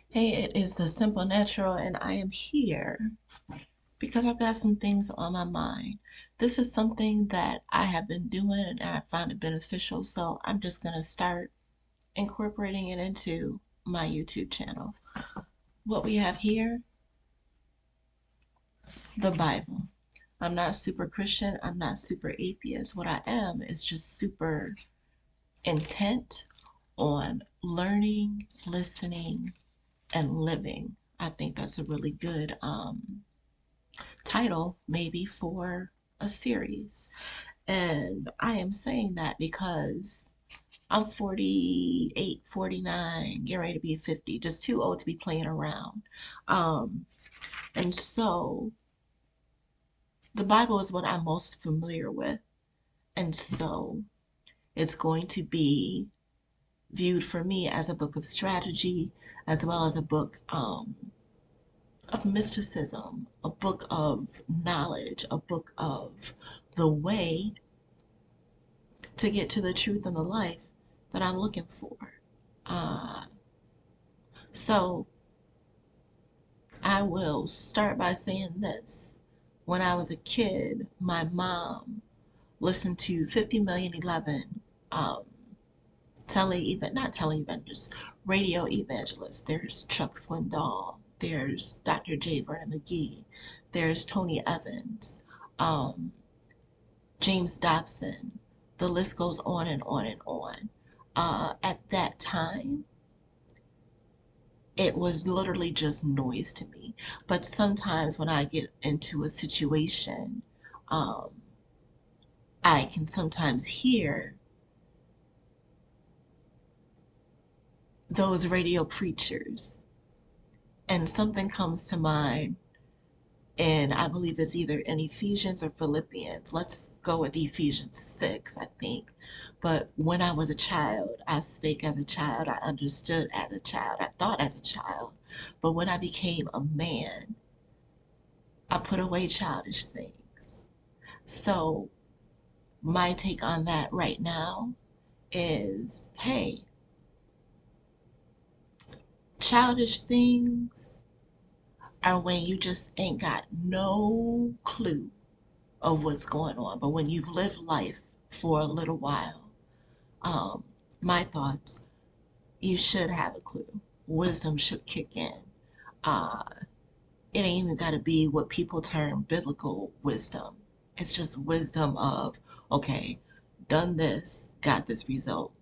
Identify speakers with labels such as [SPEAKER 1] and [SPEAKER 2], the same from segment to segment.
[SPEAKER 1] Hey, it is the Simple Natural, and I am here because I've got some things on my mind. This is something that I have been doing and I find it beneficial, so I'm just going to start incorporating it into my YouTube channel. What we have here, the Bible. I'm not super Christian, I'm not super atheist. What I am is just super intent on learning, listening, and living. I think that's a really good title maybe for a series. And I am saying that because I'm 48, 49, getting ready to be 50, just too old to be playing around. Um, and so the Bible is what I'm most familiar with. And so it's going to be viewed for me as a book of strategy, as well as a book of mysticism, a book of knowledge, a book of the way to get to the truth and the life that I'm looking for. Uh, so I will start by saying this. When I was a kid, my mom listened to 50 Million 11 um, not tele evangelists, radio evangelists. There's Chuck Swindoll, there's Dr. J. Vernon McGee, there's Tony Evans, um, James Dobson. The list goes on and on and on. At that time, it was literally just noise to me. But sometimes when I get into a situation, um, I can sometimes hear those radio preachers, and something comes to mind, and I believe it's either in Ephesians or Philippians. Let's go with Ephesians 6, I think. But when I was a child, I spake as a child, I understood as a child, I thought as a child. But when I became a man, I put away childish things. So my take on that right now is, hey, childish things are when you just ain't got no clue of what's going on. But when you've lived life for a little while, um, my thoughts, you should have a clue. Wisdom should kick in. Uh, it ain't even got to be what people term biblical wisdom. It's just wisdom of, okay, done this, got this result.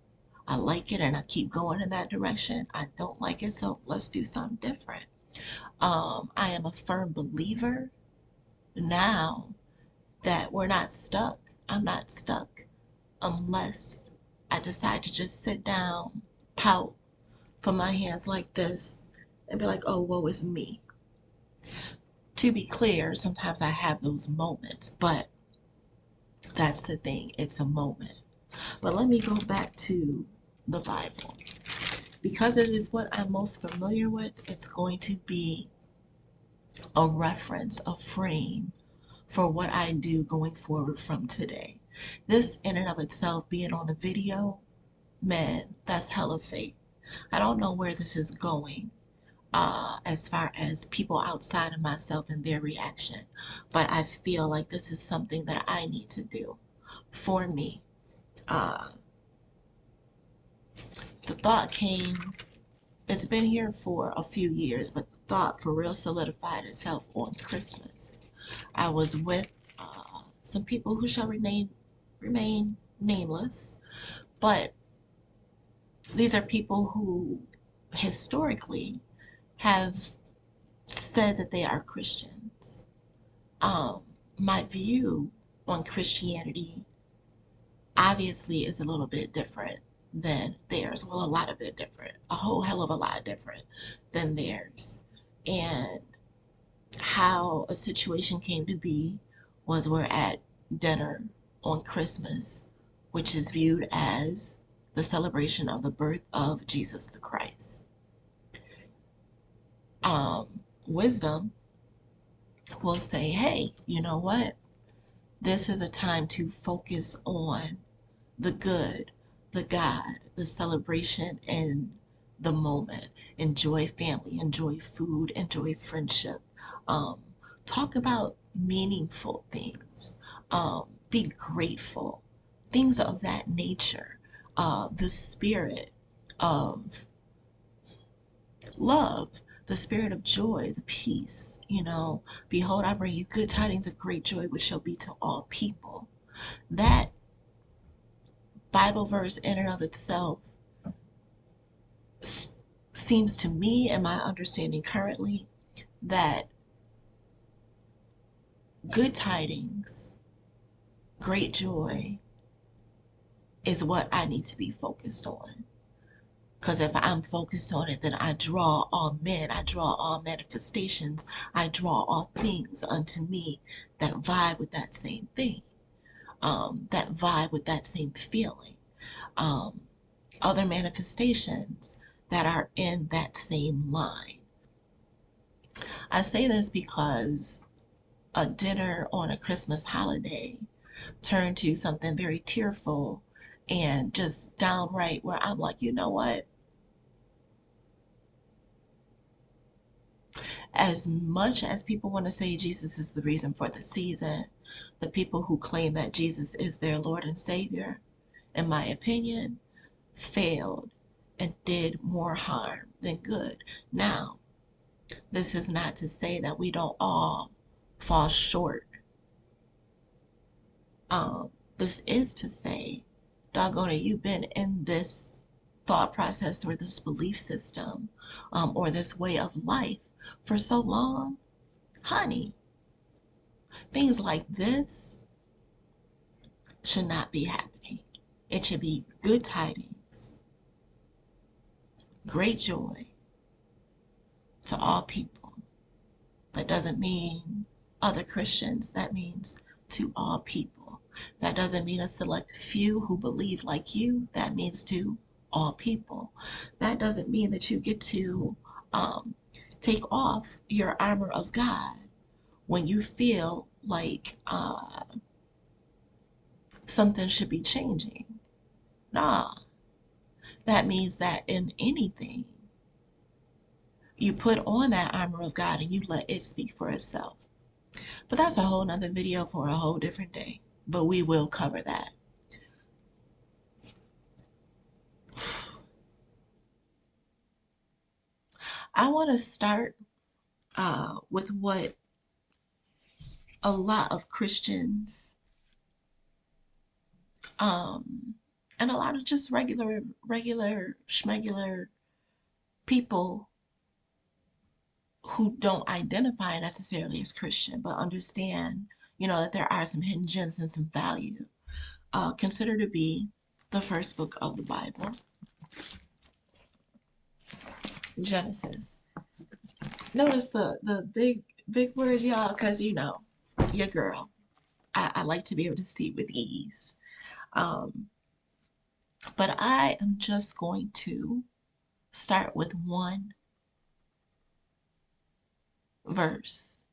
[SPEAKER 1] I like it and I keep going in that direction. I don't like it, so let's do something different. I am a firm believer now that we're not stuck. I'm not stuck unless I decide to just sit down, pout, put my hands like this, and be like, oh, woe is me. To be clear, sometimes I have those moments, but that's the thing, it's a moment. But let me go back to the Bible. Because it is what I'm most familiar with, it's going to be a reference, a frame for what I do going forward from today. This in and of itself being on a video, man, that's hella fake. I don't know where this is going as far as people outside of myself and their reaction, but I feel like this is something that I need to do for me. Uh, the thought came, it's been here for a few years, but the thought for real solidified itself on Christmas. I was with some people who shall remain nameless, but these are people who historically have said that they are Christians. Um, my view on Christianity obviously is a little bit different than theirs. Well, a lot of it different, a whole hell of a lot different than theirs. And how a situation came to be was we're at dinner on Christmas, which is viewed as the celebration of the birth of Jesus the Christ. Wisdom will say, hey, you know what? This is a time to focus on the good. the God, the celebration in the moment. Enjoy family, enjoy food, enjoy friendship. Um, Talk about meaningful things. Be grateful. Things of that nature. The spirit of love, the spirit of joy, the peace. Behold, I bring you good tidings of great joy, which shall be to all people. That Bible verse in and of itself seems to me, and my understanding currently, that good tidings, great joy, is what I need to be focused on. Because if I'm focused on it, then I draw all men, I draw all manifestations, I draw all things unto me that vibe with that same thing, that vibe with that same feeling. Um, Other manifestations that are in that same line. I say this because a dinner on a Christmas holiday turned to something very tearful and just downright where I'm like, you know what? As much as people want to say Jesus is the reason for the season, the people who claim that Jesus is their Lord and Savior, in my opinion, failed and did more harm than good. Now, this is not to say that we don't all fall short. This is to say, doggone it, you've been in this thought process or this belief system, or this way of life for so long. Honey, things like this should not be happening. It should be good tidings, great joy to all people. That doesn't mean other Christians. That means to all people. That doesn't mean a select few who believe like you. That means to all people. That doesn't mean that you get to take off your armor of God when you feel like something should be changing. Nah, that means that in anything, you put on that armor of God and you let it speak for itself. But that's a whole nother video for a whole different day. But we will cover that. I want to start with what a lot of Christians and a lot of just regular schmegular people who don't identify necessarily as Christian, but understand, that there are some hidden gems and some value. Consider to be the first book of the Bible, Genesis. Notice the big words, y'all, because your girl. I like to be able to see with ease. Um, but I am just going to start with one verse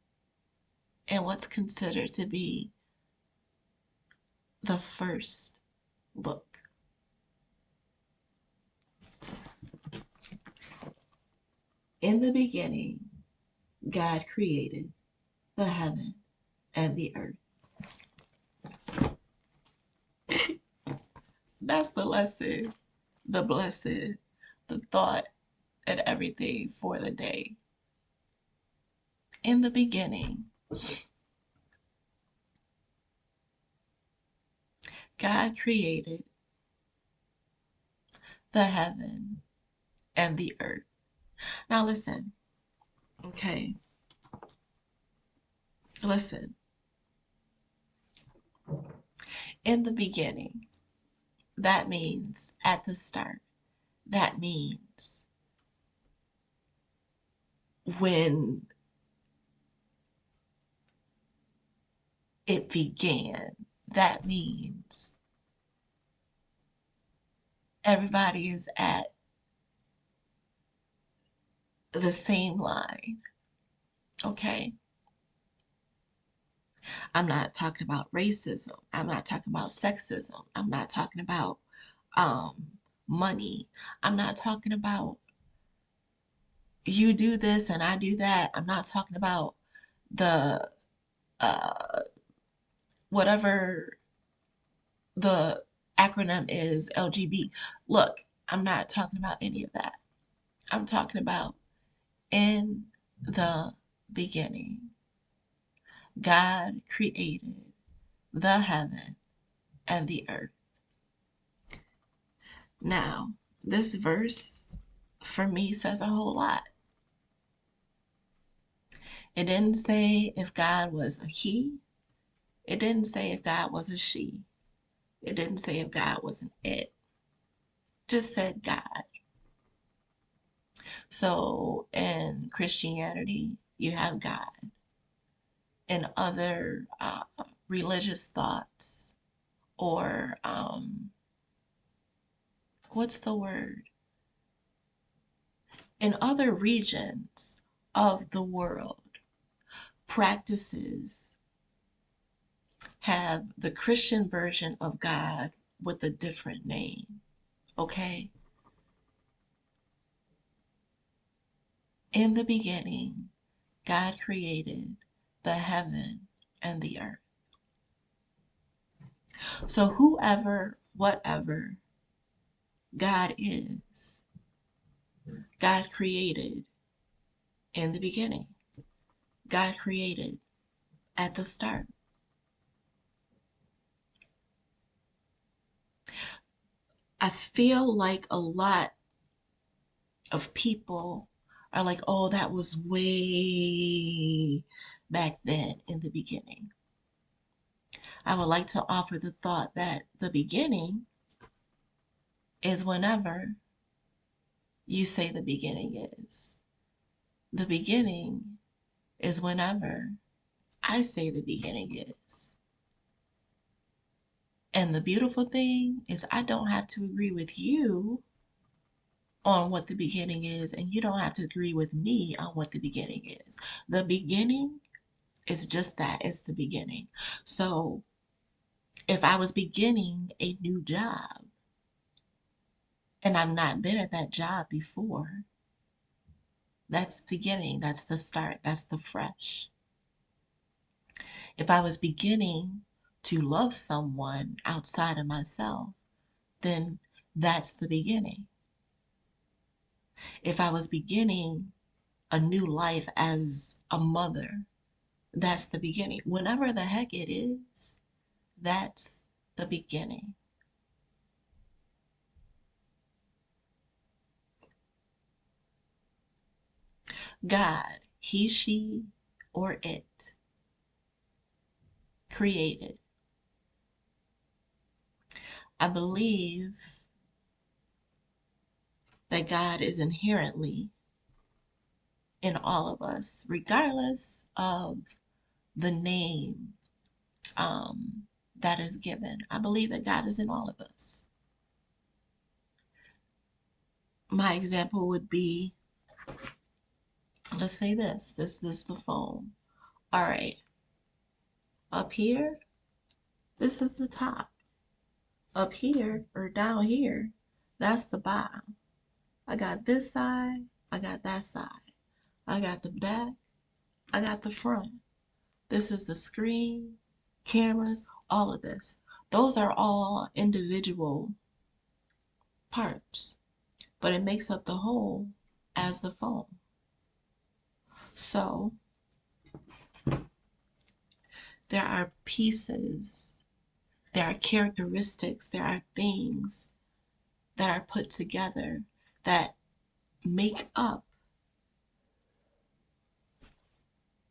[SPEAKER 1] in what's considered to be the first book. In the beginning, God created the heaven and the earth. That's the lesson, the blessed, the thought, and everything for the day. In the beginning, God created the heaven and the earth. Now listen, okay? Listen. In the beginning, that means at the start. That means when it began. That means everybody is at the same line, okay? I'm not talking about racism. I'm not talking about sexism. I'm not talking about um, money. I'm not talking about you do this and I do that. I'm not talking about the uh, whatever the acronym is, LGB. Look, I'm not talking about any of that. I'm talking about in the beginning, God created the heaven and the earth. Now, this verse for me says a whole lot. It didn't say if God was a he. It didn't say if God was a she. It didn't say if God was an it. It just said God. So in Christianity, you have God. In other religious thoughts, or what's the word? In other regions of the world, practices have the Christian version of God with a different name. Okay? In the beginning, God created the heaven and the earth. So, whoever, whatever God is, God created in the beginning. God created at the start. I feel like a lot of people are like, oh, that was way back then in the beginning. I would like to offer the thought that the beginning is whenever you say the beginning is. The beginning is whenever I say the beginning is. And the beautiful thing is, I don't have to agree with you on what the beginning is, and you don't have to agree with me on what the beginning is. The beginning is just that, it's the beginning. So if I was beginning a new job and I've not been at that job before, that's beginning, that's the start, that's the fresh. If I was beginning to love someone outside of myself, then that's the beginning. If I was beginning a new life as a mother, that's the beginning. Whenever the heck it is, that's the beginning. God, he, she, or it created. I believe that God is inherently in all of us, regardless of the name that is given. I believe that God is in all of us. My example would be, let's say this is the phone. All right, up here, this is the top. Up here or down here, that's the bottom. I got this side, I got that side. I got the back, I got the front. This is the screen, cameras, all of this. Those are all individual parts, but it makes up the whole as the phone. So there are pieces, there are characteristics, there are things that are put together that make up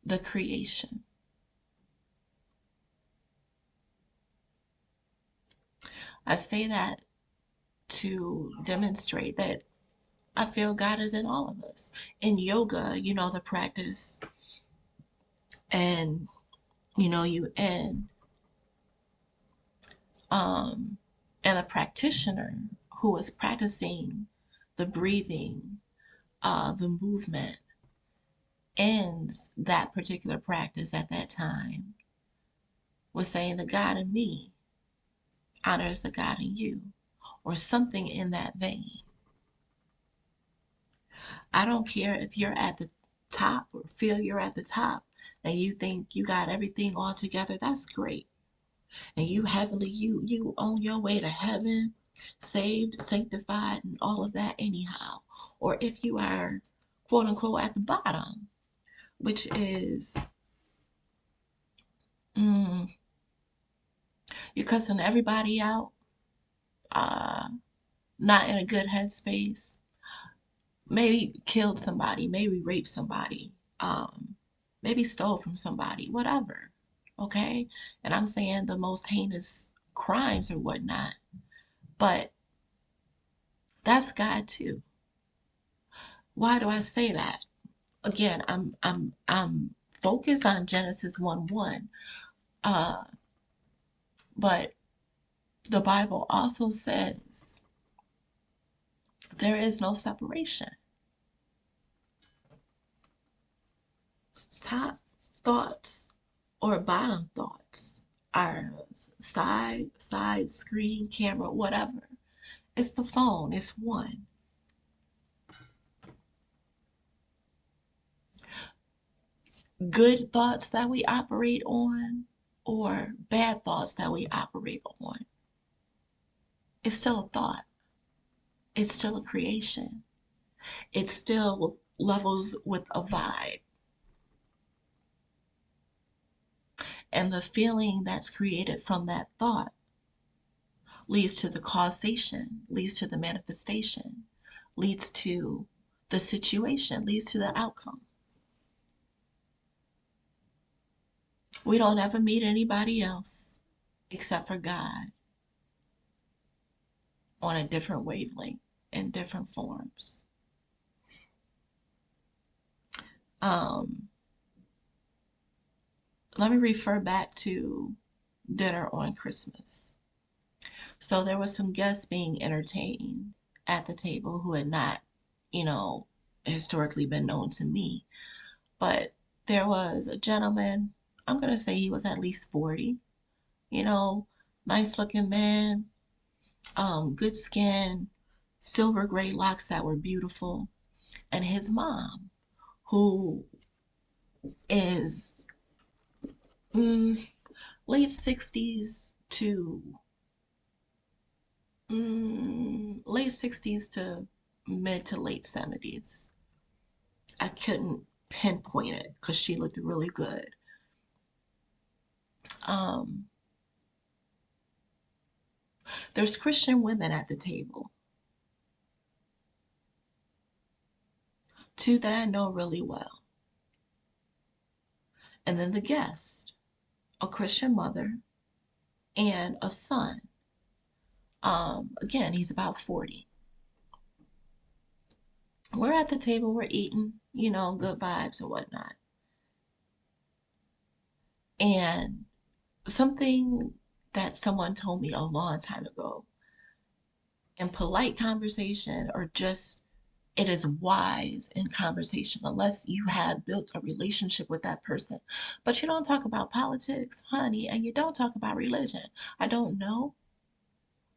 [SPEAKER 1] the creation. I say that to demonstrate that I feel God is in all of us. In yoga, the practice, and you end, um, and the practitioner who is practicing the breathing, the movement, ends that particular practice at that time with saying the God in me honors the God in you. or something in that vein. I don't care if you're at the top or feel you're at the top and you think you got everything all together. That's great. And you heavenly, you on your way to heaven, saved, sanctified, and all of that anyhow. Or if you are quote unquote at the bottom, which is mm, you're cussing everybody out, uh, not in a good headspace, maybe killed somebody, maybe raped somebody, maybe stole from somebody, whatever. Okay? And I'm saying the most heinous crimes or whatnot, but that's God too. Why do I say that? Again, I'm focused on Genesis 1:1. Uh, but the Bible also says there is no separation. Top thoughts or bottom thoughts are side, screen, camera, whatever. It's the phone, it's one. Good thoughts that we operate on or bad thoughts that we operate on. It's still a thought. It's still a creation. It still levels with a vibe. And the feeling that's created from that thought leads to the causation, leads to the manifestation, leads to the situation, leads to the outcome. We don't ever meet anybody else except for God on a different wavelength in different forms. Um, Let me refer back to dinner on Christmas. So there was some guests being entertained at the table who had not, you know, historically been known to me. But there was a gentleman, I'm going to say he was at least 40, you know, nice looking man, good skin, silver gray locks that were beautiful. And his mom, who is mm, late 60s to late 60s to mid to late 70s. I couldn't pinpoint it because she looked really good. Um, there's Christian women at the table, two that I know really well. And then the guest, a Christian mother and a son. Again, he's about 40. We're at the table, we're eating, good vibes and whatnot. And something that someone told me a long time ago in polite conversation or just it is wise in conversation unless you have built a relationship with that person. But you don't talk about politics, honey, and you don't talk about religion. I don't know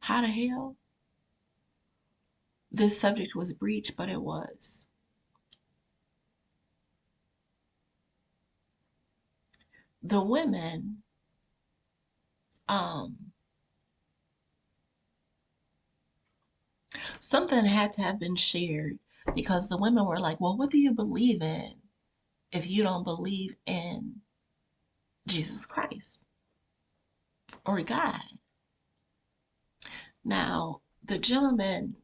[SPEAKER 1] how the hell this subject was breached, but it was. The women, um, something had to have been shared because the women were like, well, what do you believe in if you don't believe in Jesus Christ or God? Now, the gentleman,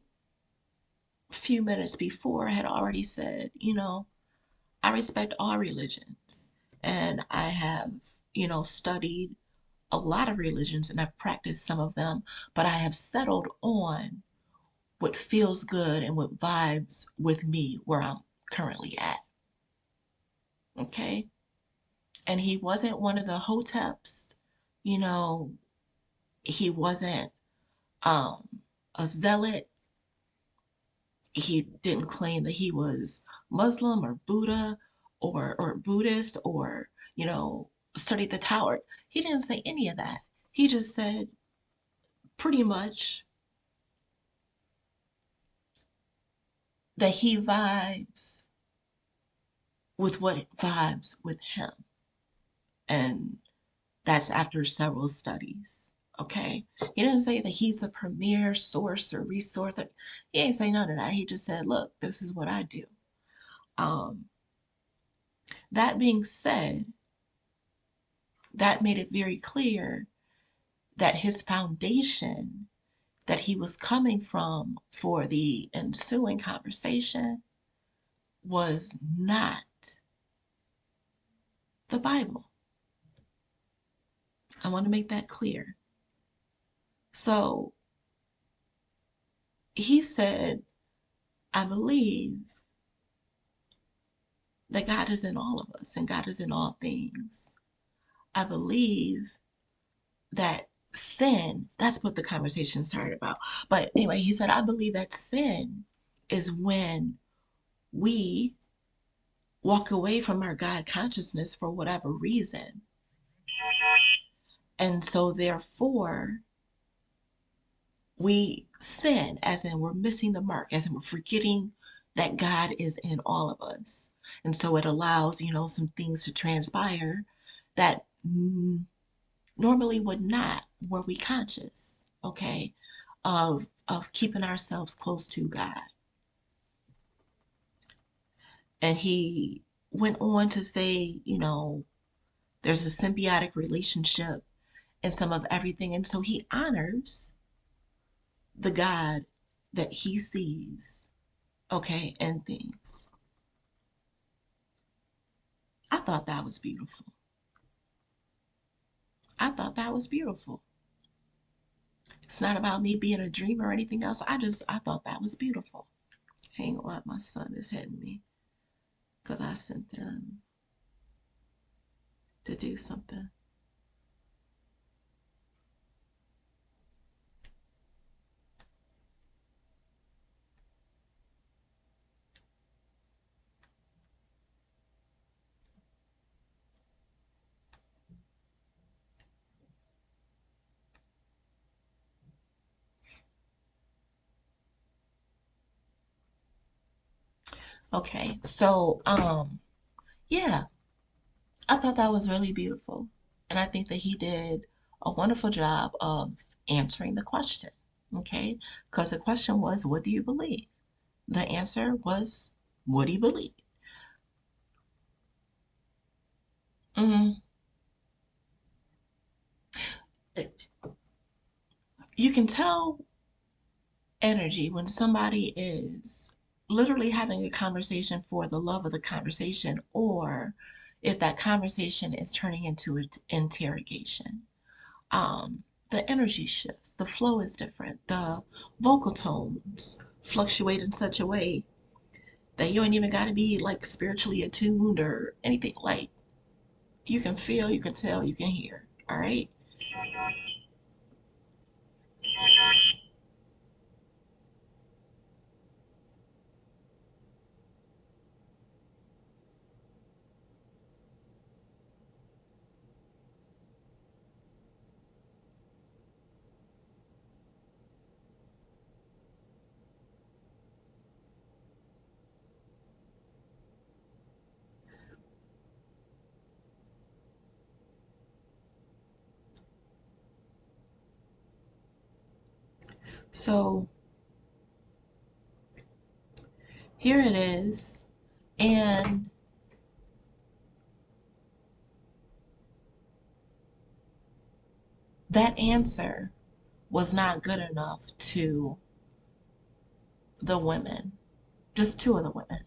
[SPEAKER 1] a few minutes before, had already said, I respect all religions and I have, studied a lot of religions and I've practiced some of them, but I have settled on what feels good and what vibes with me where I'm currently at. Okay. And he wasn't one of the hoteps, you know, he wasn't a zealot. He didn't claim that he was Muslim or Buddha or Buddhist or, studied the Tower. He didn't say any of that. He just said pretty much that he vibes with what vibes with him. And that's after several studies. Okay. He didn't say that he's the premier source or resource. He ain't say none of that. He just said, look, this is what I do. Um, that being said, that made it very clear that his foundation that he was coming from for the ensuing conversation was not the Bible. I want to make that clear. So he said, I believe that God is in all of us and God is in all things. I believe that sin, that's what the conversation started about. But anyway, he said, I believe that sin is when we walk away from our God consciousness for whatever reason. And so therefore, we sin, as in we're missing the mark, as in we're forgetting that God is in all of us. And so it allows, some things to transpire that normally would not were we conscious, okay, of keeping ourselves close to God. And he went on to say, there's a symbiotic relationship in some of everything. And so he honors the God that he sees, okay, in things. I thought that was beautiful. I thought that was beautiful. It's not about me being a dreamer or anything else. I thought that was beautiful. Hang on, my son is hitting me because I sent them to do something. Okay, so yeah, I thought that was really beautiful. And I think that he did a wonderful job of answering the question. Okay, because the question was, what do you believe? The answer was, what do you believe? Mm, you can tell energy when somebody is literally having a conversation for the love of the conversation, or if that conversation is turning into an interrogation. The energy shifts, the flow is different, the vocal tones fluctuate in such a way that you ain't even got to be like spiritually attuned or anything. Like, you can feel, you can tell, you can hear. All right. So here it is. And that answer was not good enough to the women, just two of the women.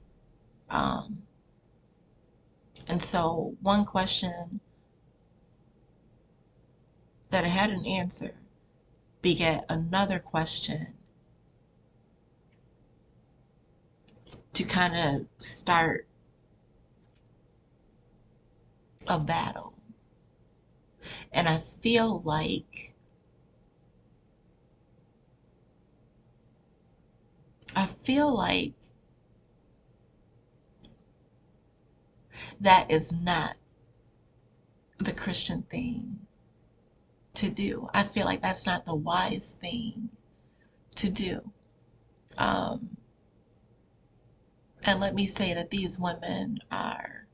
[SPEAKER 1] Um, and so one question that had an answer begat another question to kind of start a battle. And I feel like that is not the Christian thing to do. I feel like that's not the wise thing to do. Um, And let me say that these women are,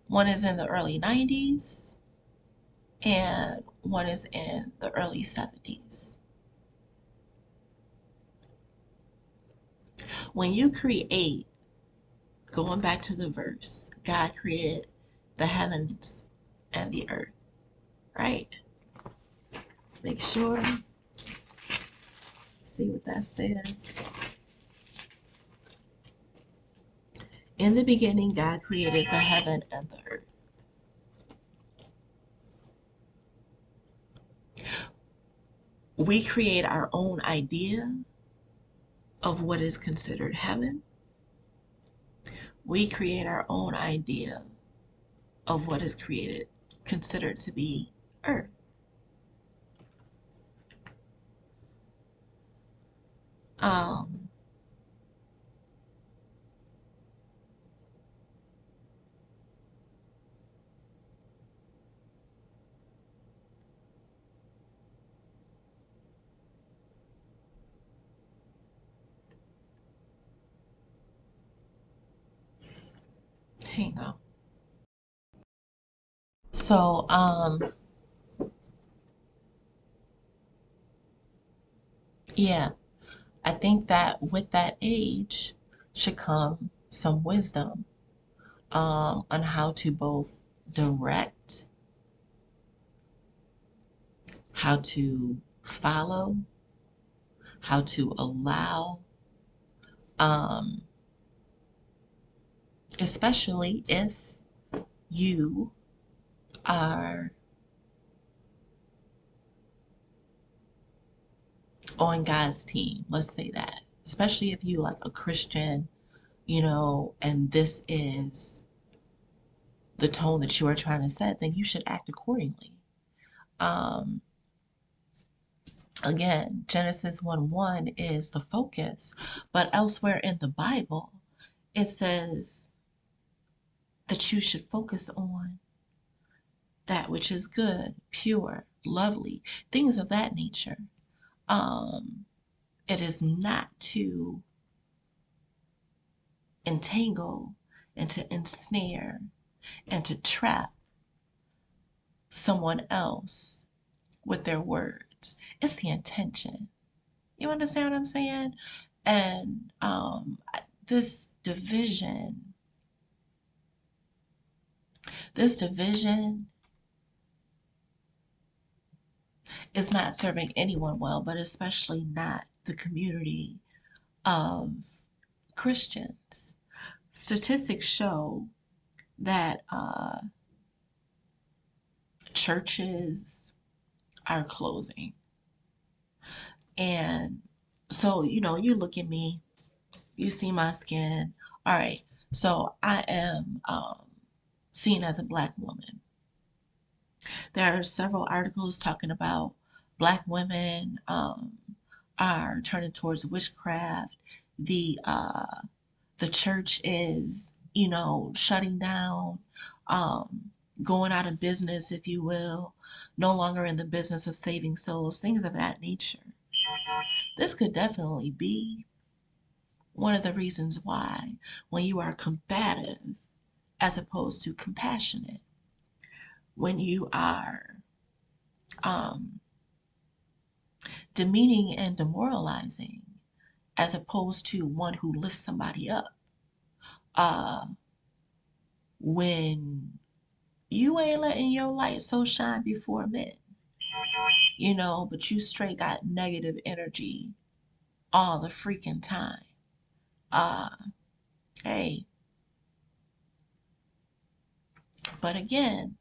[SPEAKER 1] one is in the early 90s and one is in the early 70s. When you create, going back to the verse, God created the heavens and the earth, right? Make sure, see what that says. In the beginning, God created the heaven and the earth. We create our own idea of what is considered heaven. We create our own idea of what is considered to be earth. Um, Hang on. So, yeah, I think that with that age should come some wisdom on how to both direct, how to follow, how to allow, um, especially if you are on God's team. Let's say that. Especially if you like a Christian, and this is the tone that you are trying to set, then you should act accordingly. Um, Again, Genesis 1:1 is the focus, but elsewhere in the Bible, it says that you should focus on that which is good, pure, lovely, things of that nature. Um, it is not to entangle and to ensnare and to trap someone else with their words. It's the intention. You understand what I'm saying? And this division, this division is not serving anyone well, but especially not the community of Christians. Statistics show that churches are closing. And so, you look at me, you see my skin. All right. So I am seen as a Black woman. There are several articles talking about Black women are turning towards witchcraft. The church is, shutting down, um, going out of business, if you will, no longer in the business of saving souls, things of that nature. This could definitely be one of the reasons why, when you are combative as opposed to compassionate, when you are um, demeaning and demoralizing as opposed to one who lifts somebody up, uh, when you ain't letting your light so shine before men, but you straight got negative energy all the freaking time. Uh, hey, but again,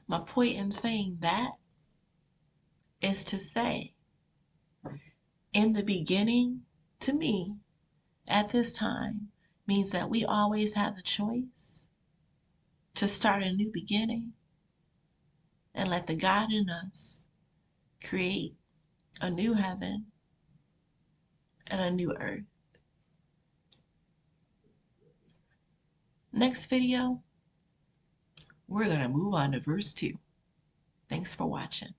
[SPEAKER 1] my point in saying that is to say, in the beginning, to me, at this time, means that we always have the choice to start a new beginning and let the God in us create a new heaven and a new earth. Next video, we're going to move on to verse 2. Thanks for watching.